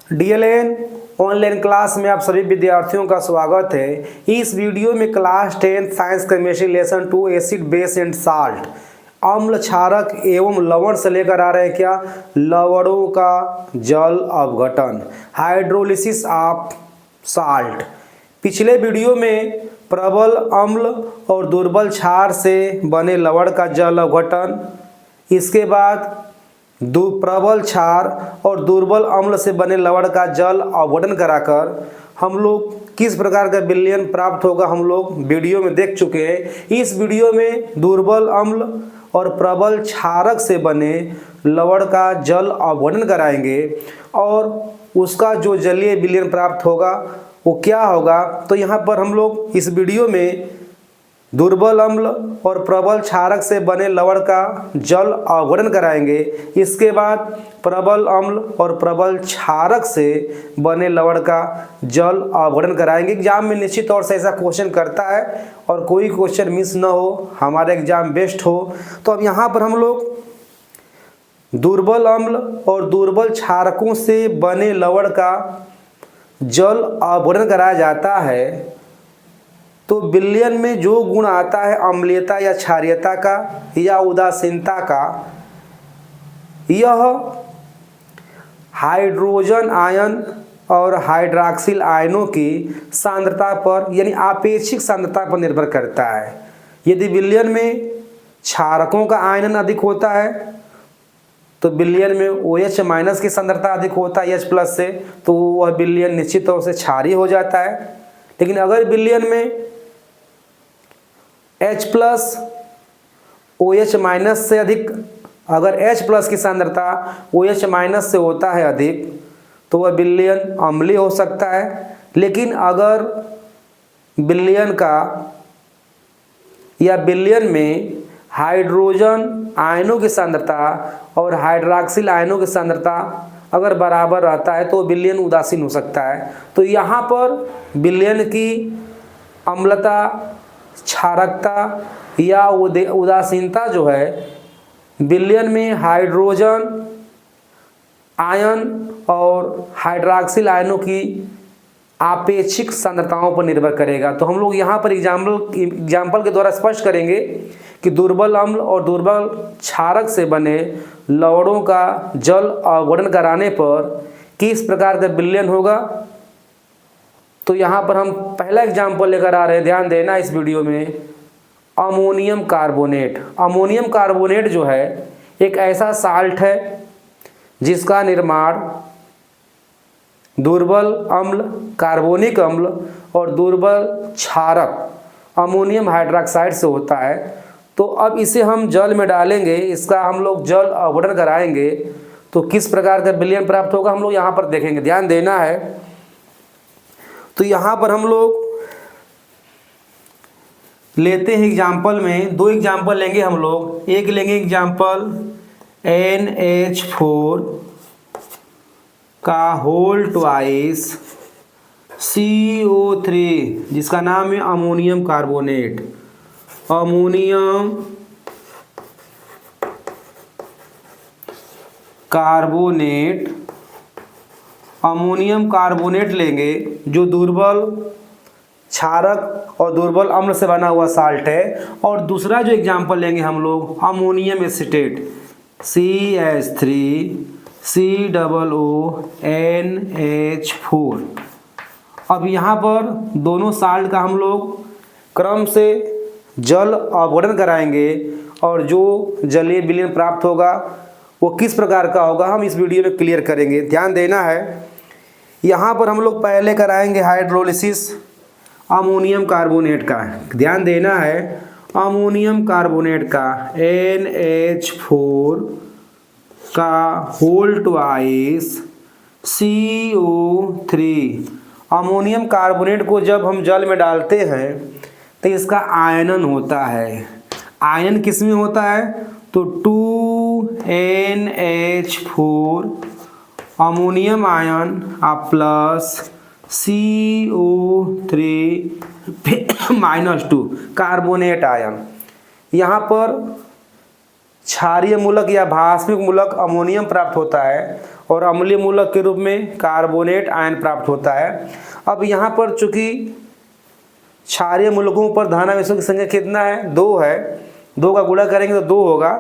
DLN online class में आप सभी विद्यार्थियों का स्वागत है। इस वीडियो में class 10 science chemistry lesson 2 acid base and salt अम्ल क्षारक एवं लवण से लेकर आ रहे हैं क्या लवणों का जल अपघटन हाइड्रोलिसिस ऑफ साल्ट। पिछले वीडियो में प्रबल अम्ल और दुर्बल क्षार से बने लवण का जल अपघटन, इसके बाद प्रबल क्षार और दुर्बल अम्ल से बने लवण का जल अपघटन कराकर हम लोग किस प्रकार का विलयन प्राप्त होगा हम लोग वीडियो में देख चुके हैं। इस वीडियो में दुर्बल अम्ल और प्रबल क्षारक से बने लवण का जल अपघटन कराएंगे और उसका जो जलीय विलयन प्राप्त होगा वो क्या होगा। तो यहाँ पर हम लोग इस वीडियो में दुर्बल अम्ल और प्रबल क्षारक से बने लवण का जल अपघटन कराएंगे, इसके बाद प्रबल अम्ल और प्रबल क्षारक से बने लवण का जल अपघटन कराएंगे। एग्जाम में निश्चित तौर से ऐसा क्वेश्चन करता है और कोई क्वेश्चन मिस ना हो, हमारा एग्जाम बेस्ट हो। तो अब यहाँ पर हम लोग दुर्बल अम्ल और दुर्बल क्षारकों से बने लवण का जल अपघटन कराया जाता है तो विलयन में जो गुण आता है अम्लीयता या क्षारीयता का या उदासीनता का, यह हाइड्रोजन आयन और हाइड्रॉक्सिल आयनों की सांद्रता पर यानी आपेक्षिक सांद्रता पर निर्भर करता है। यदि विलयन में क्षारकों का आयनन अधिक होता है तो विलयन में OH माइनस की सांद्रता अधिक होता है H+ से, तो वह विलयन निश्चित तौर से क्षारीय हो जाता है। लेकिन अगर विलयन में H+ OH माइनस से अधिक, अगर H+ की सांद्रता OH माइनस से होता है अधिक तो वह विलयन अम्लीय हो सकता है। लेकिन अगर विलयन का या विलयन में हाइड्रोजन आयनों की सांद्रता और हाइड्रॉक्सिल आयनों की सांद्रता अगर बराबर रहता है तो विलयन उदासीन हो सकता है। तो यहाँ पर विलयन की अम्लता, क्षारकता या उदासीनता जो है विलयन में हाइड्रोजन आयन और हाइड्रॉक्सिल आयनों की आपेक्षिक सांद्रताओं पर निर्भर करेगा। तो हम लोग यहाँ पर एग्जाम्पल के द्वारा स्पष्ट करेंगे कि दुर्बल अम्ल और दुर्बल क्षारक से बने लवणों का जल अपघटन कराने पर किस प्रकार का विलयन होगा। तो यहाँ पर हम पहला एग्जाम्पल लेकर आ रहे हैं, ध्यान देना इस वीडियो में। Ammonium carbonate. अमोनियम कार्बोनेट जो है एक ऐसा साल्ट है जिसका निर्माण दुर्बल अम्ल, कार्बोनिक अम्ल और दुर्बल क्षारक अमोनियम हाइड्रॉक्साइड से होता है। तो अब इसे हम जल में डालेंगे, इसका हम लोग जल अपघटन कराएंगे तो किस प्रकार का विलयन प्राप्त होगा हम लोग यहाँ पर देखेंगे, ध्यान देना है। तो यहाँ पर हम लोग लेते हैं एग्जाम्पल में, दो एग्जाम्पल लेंगे हम लोग। एक लेंगे एग्जाम्पल NH4 का होल ट्वाइस CO3 जिसका नाम है ammonium carbonate. Ammonium carbonate, ammonium carbonate लेंगे जो दुर्बल क्षारक और दुर्बल अम्ल से बना हुआ साल्ट है। और दूसरा जो एग्जाम्पल लेंगे हम लोग अमोनियम एसीटेट CH3COONH4। अब यहाँ पर दोनों साल्ट का हम लोग क्रम से जल अपघटन कराएंगे और जो जलीय विलयन प्राप्त होगा वो किस प्रकार का होगा हम इस वीडियो में क्लियर करेंगे, ध्यान देना है। यहाँ पर हम लोग पहले कराएंगे हाइड्रोलिसिस अमोनियम कार्बोनेट का, ध्यान देना है। अमोनियम कार्बोनेट का NH4 का whole twice CO3। Ammonium carbonate को जब हम जल में डालते हैं तो इसका आयनन होता है। आयन किस में होता है तो 2NH4 ammonium ion plus CO3 -2 carbonate ion. यहाँ पर क्षारीय मूलक या भास्मिक मूलक अमोनियम प्राप्त होता है और अम्लीय मूलक के रूप में कार्बोनेट आयन प्राप्त होता है। अब यहाँ पर चूंकि क्षारीय मूलकों पर धनावेशों की संख्या कितना है, 2 है, 2 का गुणा करेंगे तो 2 होगा।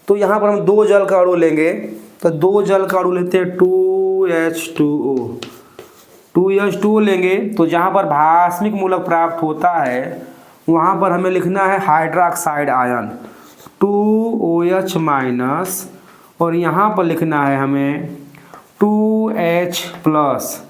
तो यहाँ पर हम 2 जल का अणु लेंगे, तो 2 जल का अणु लेते हैं 2H2O, 2H2O लेंगे। तो जहाँ पर भास्मिक मूलक प्राप्त होता है वहाँ पर हमें लिखना है हाइड्रोक्साइड आयन 2OH माइनस, और यहाँ पर लिखना है हमें 2H प्लस,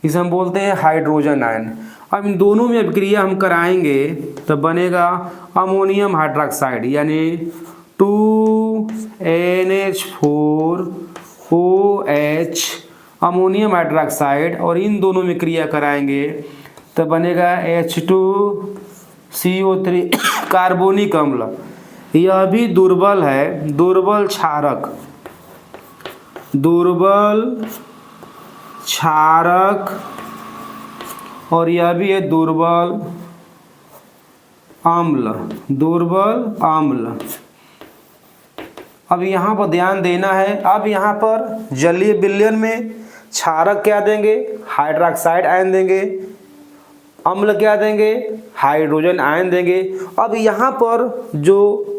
इसे हम बोलते हैं हाइड्रोजन आयन। अब इन दोनों में अभिक्रिया हम कराएंगे तो बनेगा अमोनियम हाइड्रोक्साइड, यानी 2NH4OH अमोनियम हाइड्रोक्साइड, और इन दोनों में क्रिया कराएंगे तो बनेगा H2CO3 कार्बोनिक अम्ल। यह भी दुर्बल है, दुर्बल क्षारक, दुर्बल क्षारक, और यह भी है दुर्बल अम्ल, दुर्बल अम्ल। अब यहाँ पर ध्यान देना है, अब यहाँ पर जलीय विलयन में क्षारक क्या देंगे, हाइड्रोक्साइड आयन देंगे, अम्ल क्या देंगे, हाइड्रोजन आयन देंगे। अब यहाँ पर जो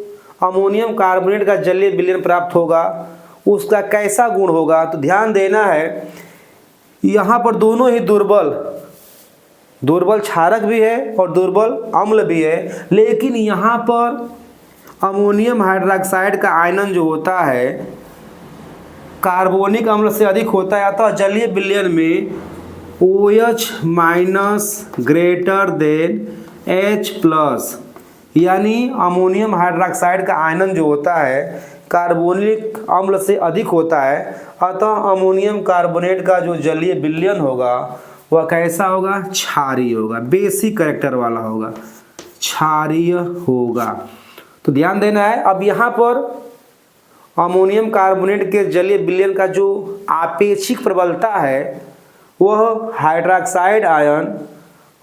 अमोनियम कार्बोनेट का जलीय विलयन प्राप्त होगा उसका कैसा गुण होगा, तो ध्यान देना है यहाँ पर दोनों ही दुर्बल, दुर्बल क्षारक भी है और दुर्बल अम्ल भी है, लेकिन यहाँ पर अमोनियम हाइड्रोक्साइड का आयनन जो होता है कार्बोनिक अम्ल से अधिक होता है, अतः जलीय विलयन में OH minus greater than H plus, यानी अमोनियम हाइड्रोक्साइड का आयनन जो होता है कार्बोनिक अम्ल से अधिक होता है, अतः अमोनियम कार्बोनेट का जो जलीय विलयन होगा वह कैसा होगा, क्षारीय होगा, बेसिक कैरेक्टर वाला होगा, क्षारीय होगा। तो ध्यान देना है। अब यहाँ पर अमोनियम कार्बोनेट के जलीय विलयन का जो आपेक्षिक प्रबलता है वह हाइड्रोक्साइड आयन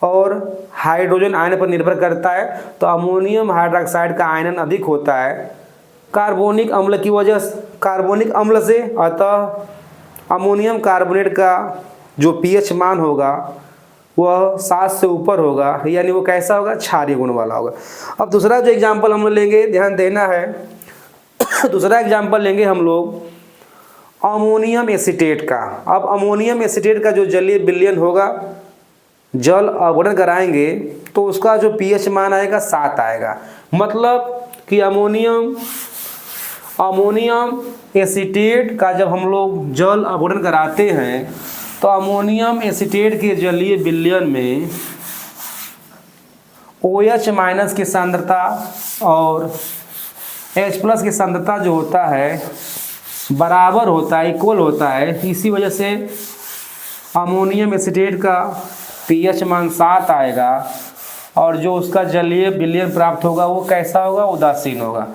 और हाइड्रोजन आयन पर निर्भर करता है। तो अमोनियम हाइड्रोक्साइड का आयनन अधिक होता है कार्बोनिक अम्ल की वजह से, कार्बोनिक अम्ल से, अतः अमोनियम कार्बोनेट का जो pH मान होगा वह 7 से ऊपर होगा, यानी वो कैसा होगा, क्षारीय गुण वाला होगा। अब दूसरा जो एग्जाम्पल हम लोग लेंगे, ध्यान देना है दूसरा एग्जाम्पल लेंगे हम लोग अमोनियम एसीटेट का। अब अमोनियम एसीटेट का जो जलीय विलयन होगा, जल अवगुणन कराएंगे तो उसका जो pH मान आएगा 7 आएगा। मतलब कि अमोनियम एसीटेट का जब हम लोग जल अवगुणन कराते हैं तो अमोनियम एसीटेट के जलीय विलयन में OH माइनस की सांद्रता और H प्लस की सांद्रता जो होता है बराबर होता है, इक्वल होता है। इसी वजह से अमोनियम एसीटेट का pH मान 7 आएगा और जो उसका जलीय विलयन प्राप्त होगा वो कैसा होगा, उदासीन होगा।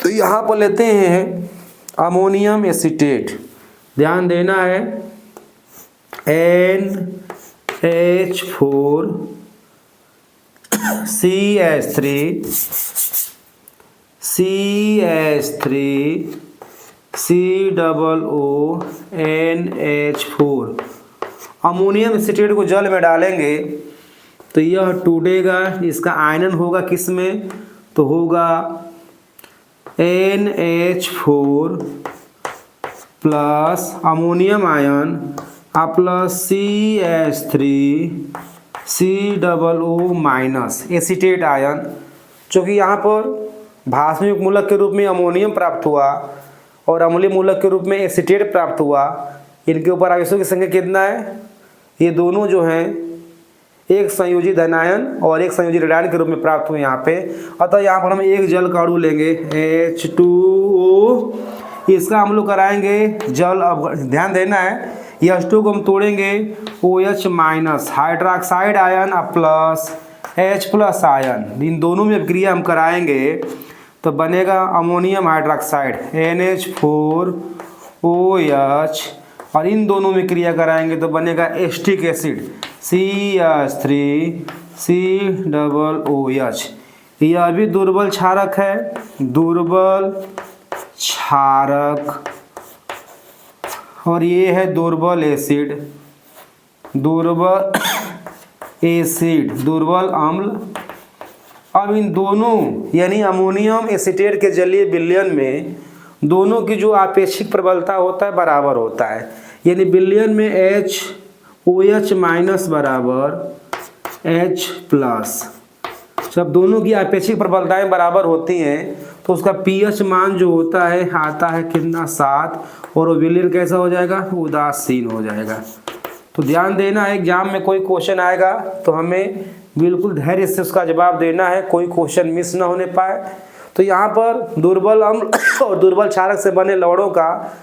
तो यहाँ पर लेते हैं अमोनियम एसीटेट, ध्यान देना है CH4CH3COONH4। अमोनियम एसीटेट को जल में डालेंगे तो यह टूटेगा, इसका आयनन होगा किस में, तो होगा NH4 plus ammonium ion plus CH3COO minus acetate ion. चूँकि यहाँ पर भास्मिक मूलक के रूप में अमोनियम प्राप्त हुआ और अम्लीय मूलक के रूप में एसीटेट प्राप्त हुआ, इनके ऊपर आवेशों की संख्या कितना है, ये दोनों जो हैं एक संयोजी धनायन और एक संयोजी ऋणायन के रूप में प्राप्त हुए यहाँ पे। अतः यहाँ पर हम एक जल का अणु लेंगे H2O, इसका हम लोग कराएंगे जल। अब ध्यान देना है H2 को हम तोड़ेंगे OH minus hydroxide ion plus H plus ion, इन दोनों में क्रिया हम कराएंगे तो बनेगा अमोनियम हाइड्रोक्साइड NH4OH, और इन दोनों में क्रिया कराएंगे तो बनेगा एस्टिक एसिड CH3COOH। यह भी दुर्बल क्षारक है, दुर्बल क्षारक, और ये है दुर्बल एसिड, दुर्बल एसिड, दुर्बल अम्ल। अब इन दोनों यानी अमोनियम एसीटेट के जलीय विलयन में दोनों की जो आपेक्षिक प्रबलता होता है बराबर होता है, यानी विलयन में OH माइनस बराबर H प्लस। जब दोनों की आपेक्षिक प्रबलताएं बराबर होती हैं तो उसका pH मान जो होता है आता है कितना 7, और वो विलयन कैसा हो जाएगा, उदासीन हो जाएगा। तो ध्यान देना है, एग्जाम में कोई क्वेश्चन आएगा तो हमें बिल्कुल धैर्य से उसका जवाब देना है, कोई क्वेश्चन मिस ना होने पाए। तो यहाँ पर दुर्बल अम्ल और दुर्बल क्षारक से बने लवणों का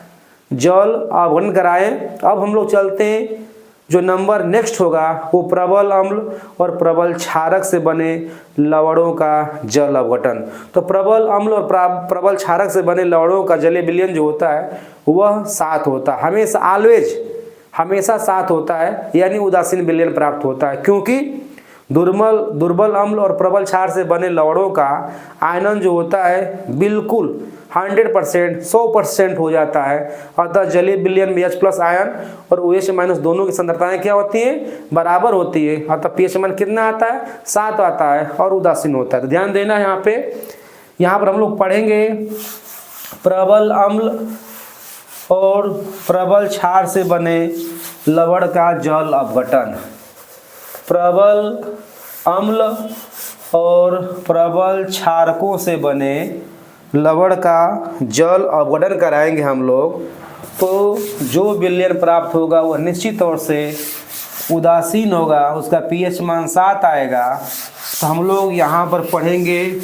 जल अवघटन कराएं। अब हम लोग चलते हैं, जो नंबर नेक्स्ट होगा वो प्रबल अम्ल और प्रबल क्षारक से बने लवणों का जल अवघटन। तो प्रबल अम्ल और प्रबल क्षारक से बने लवणों का जलीय विलयन जो होता है वह 7 होता है, हमेशा 7 होता है, यानी उदासीन विलयन प्राप्त होता है, क्योंकि दुर्बल अम्ल और प्रबल क्षार से बने लवणों का आयनन जो होता है बिल्कुल 100% हो जाता है। अतः जलीय विलयन में H प्लस आयन और OH माइनस दोनों की सांद्रताएं क्या होती हैं, बराबर होती है। अतः pH मान कितना आता है, 7 आता है और उदासीन होता है। तो ध्यान देना है यहाँ पर हम लोग पढ़ेंगे प्रबल अम्ल और प्रबल क्षार से बने लवण का जल अपघटन। प्रबल अम्ल और प्रबल क्षारकों से बने लवण का जल अपघटन कराएंगे हम लोग, तो जो विलयन प्राप्त होगा वह निश्चित तौर से उदासीन होगा, उसका pH मान 7 आएगा। तो हम लोग यहाँ पर पढ़ेंगे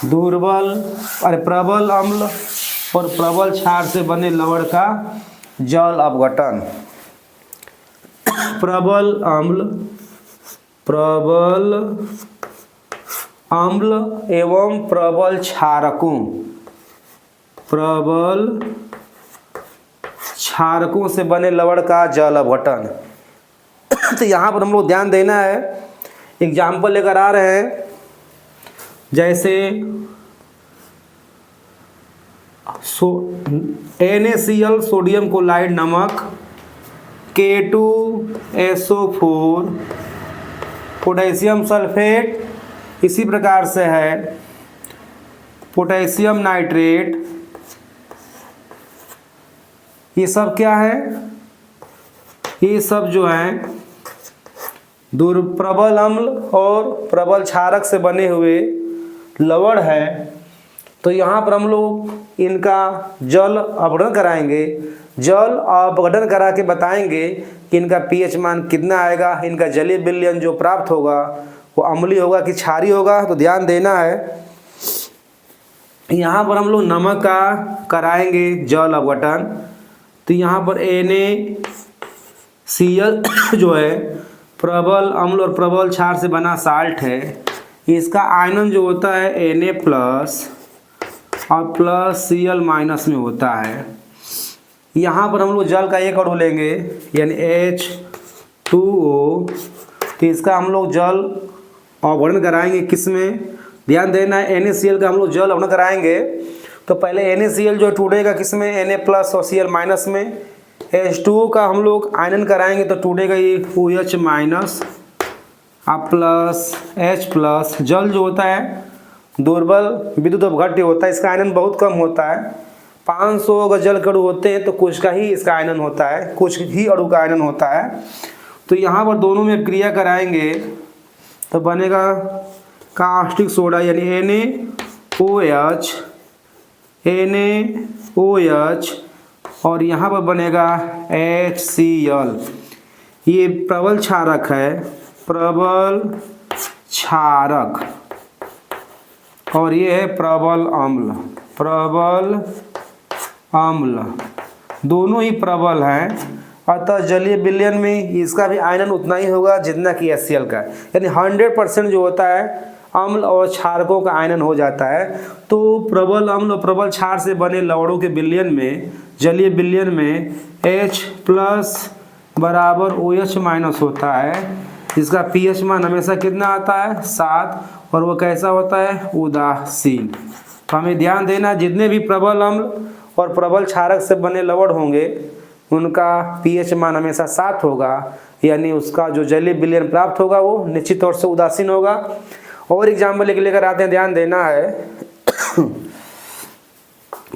प्रबल अम्ल और प्रबल क्षार से बने लवण का जल अपघटन। प्रबल अम्ल एवं प्रबल क्षारकों से बने लवण का जल अपघटन। तो यहाँ पर हम लोग ध्यान देना है, एग्जाम्पल लेकर आ रहे हैं, जैसे NaCl सोडियम क्लोराइड नमक, K2SO4 पोटेशियम सल्फेट, इसी प्रकार से है पोटेशियम नाइट्रेट। ये सब क्या है, ये सब जो है प्रबल अम्ल और प्रबल क्षारक से बने हुए लवण है। तो यहाँ पर हम लोग इनका जल अपघटन कराएंगे, जल अपघटन करा के बताएंगे कि इनका pH मान कितना आएगा, इनका जलीय विलयन जो प्राप्त होगा वो अम्लीय होगा कि क्षारीय होगा। तो ध्यान देना है, यहाँ पर हम लोग नमक का कराएंगे जल अपघटन। तो यहाँ पर NaCl जो है प्रबल अम्ल और प्रबल क्षार से बना साल्ट है, इसका आयनन जो होता है Na प्लस और प्लस Cl माइनस में होता है। यहाँ पर हम लोग जल का एक अणु लेंगे यानी H2O, तो इसका हम लोग जल अवघटन कराएंगे किस में, ध्यान देना है NaCl का हम लोग जल अवघटन कराएंगे। तो पहले NaCl जो टूटेगा किस में, Na प्लस और Cl माइनस में। H2O का हम लोग आयनन कराएंगे तो टूटेगा ये OH minus plus H plus. जल जो होता है दुर्बल विद्युत अपघट्य होता है, इसका आयनन बहुत कम होता है, 500 अगर जल के अणु होते हैं तो कुछ का ही इसका आयनन होता है, कुछ ही अणु का आयनन होता है। तो यहाँ पर दोनों में क्रिया कराएंगे तो बनेगा कास्टिक सोडा यानी NaOH और यहाँ पर बनेगा HCl। ये प्रबल क्षारक है, प्रबल क्षारक, और ये है प्रबल अम्ल, दोनों ही प्रबल हैं। अतः जलीय विलयन में इसका भी आयनन उतना ही होगा जितना कि HCl का, यानी 100% जो होता है अम्ल और क्षारकों का आयनन हो जाता है। तो प्रबल अम्ल और प्रबल क्षार से बने लवणों के विलयन में, जलीय विलयन में H प्लस बराबर OH माइनस होता है, जिसका पीएच मान हमेशा कितना आता है 7, और वो कैसा होता है उदासीन। तो हमें ध्यान देना जितने भी प्रबल अम्ल और प्रबल क्षारक से बने लवण होंगे उनका पीएच मान हमेशा 7 होगा, यानी उसका जो जलीय विलयन प्राप्त होगा वो निश्चित तौर से उदासीन होगा। और एग्जाम्पल लेकर आते हैं, ध्यान देना है।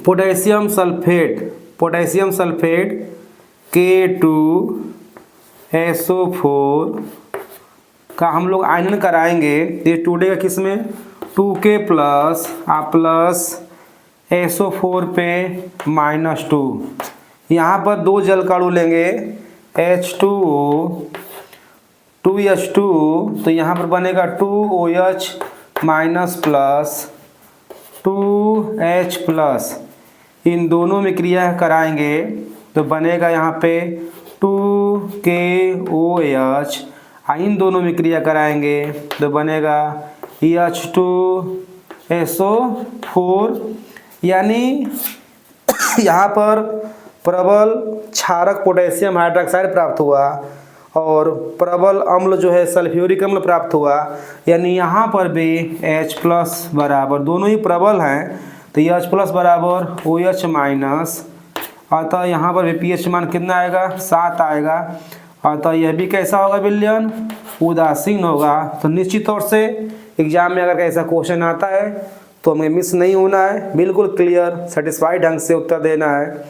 पोटेशियम सल्फेट K2SO4 का हम लोग आयनन कराएंगे। ये टूटेगा किस में 2K प्लस SO4 पे -2। यहाँ पर 2 जल का अणु लेंगे H2O 2H2, तो यहाँ पर बनेगा 2OH minus plus 2H plus. इन दोनों में क्रिया कराएंगे तो बनेगा यहाँ पे 2KOH। इन दोनों में क्रिया कराएंगे तो बनेगा H2SO4। यानी यहाँ पर प्रबल क्षारक पोटेशियम हाइड्रोक्साइड प्राप्त हुआ और प्रबल अम्ल जो है सल्फ्यूरिक अम्ल प्राप्त हुआ। यानी यहाँ पर भी H प्लस बराबर, दोनों ही प्रबल हैं तो H प्लस बराबर OH माइनस, अतः यहाँ पर भी पीएच मान कितना आएगा 7 आएगा। अतः यह भी कैसा होगा विलयन उदासीन होगा। तो निश्चित तौर से एग्जाम में अगर ऐसा क्वेश्चन आता है तो हमें मिस नहीं होना है, बिल्कुल क्लियर सेटिस्फाइड ढंग से उत्तर देना है।